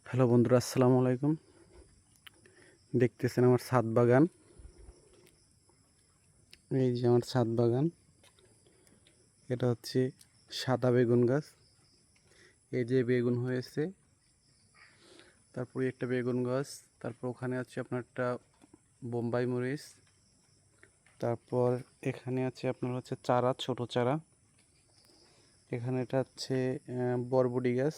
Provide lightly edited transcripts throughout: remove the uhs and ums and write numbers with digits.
Hello বন্ধুরা, আসসালামু আলাইকুম। দেখতেছেন আমার ছাদ বাগান। এই যে আমার ছাদ বাগান, এটা হচ্ছে সাদা বেগুন গাছ। এই যে বেগুন হয়েছে, তারপরে একটা বেগুন গাছ, তারপর ওখানে আছে আপনার একটা বোম্বাই মরিচ, তারপর এখানে আছে আপনার হচ্ছে চারা, ছোট চারা। এখানে এটা হচ্ছে বরবটি গাছ।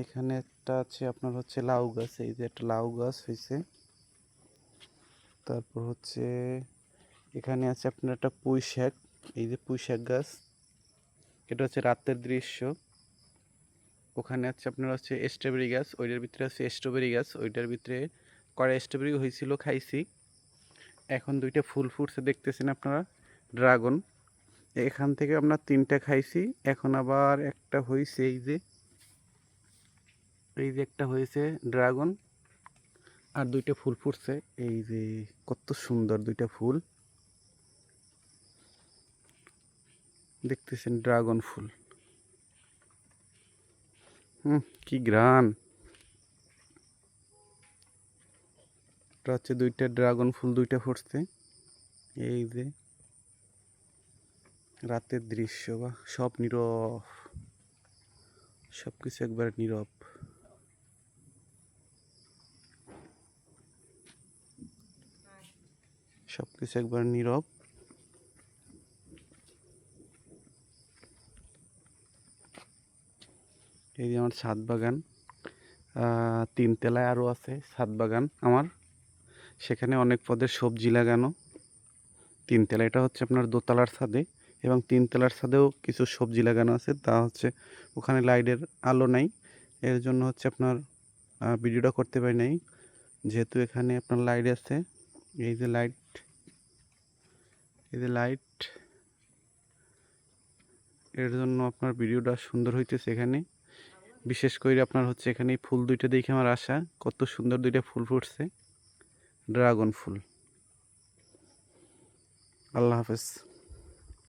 এখানে একটা আছে আপনার হচ্ছে লাউ গাছ। এই যে একটা লাউ গাছ হয়েছে। তারপর হচ্ছে এখানে আছে আপনার একটা পুঁই শাক। এই যে পুঁই শাক গাছ, এটা হচ্ছে রাতের দৃশ্য। ওখানে আছে আপনার হচ্ছে স্ট্রবেরি গাছ, ওইটার ভিতরে আছে স্ট্রবেরি গাছ, ওইটার ভিতরে কড়া স্ট্রবেরি হয়েছিল, খাইছি। এখন দুইটা ফুল ফুটছে দেখতেছেন আপনারা, ড্রাগন। এখান থেকে আমরা তিনটা খাইছি, এখন আবার একটা হয়েছে। এই যে একটা হয়েছে ড্রাগন, আর দুইটা ফুল ফুটছে। এই যে কত সুন্দর দুইটা ফুল দেখতেছেন, ড্রাগন ফুল। কি গ্রান! এটা হচ্ছে দুইটা ড্রাগন ফুল, দুইটা ফুটছে। এই যে রাতের দৃশ্য, বা সব নীরব, সব কিছু একবার নীরব। সব কিছু একবার নীরব। এই যে আমার ছাদ বাগান, তিন তলায় আরও আছে ছাদ বাগান আমার। সেখানে অনেক পদের সবজি লাগানো। তিন তলা, এটা হচ্ছে আপনার দোতলার ছাদে, এবং তিন তলার ছাদেও কিছু সবজি লাগানো আছে। তা হচ্ছে ওখানে লাইটের আলো নাই, এর জন্য হচ্ছে আপনার ভিডিওটা করতে পারি নাই। যেহেতু এখানে আপনার লাইট আছে, এই যে লাইট, এই যে লাইট, এর জন্য আপনার ভিডিওটা সুন্দর হইতেছে এখানে। বিশেষ করে আপনার হচ্ছে এখানে ফুল দুইটা দেখে আমার আশা, কত সুন্দর দুইটা ফুল ফুটছে, ড্রাগন ফুল। আল্লাহ হাফেজ।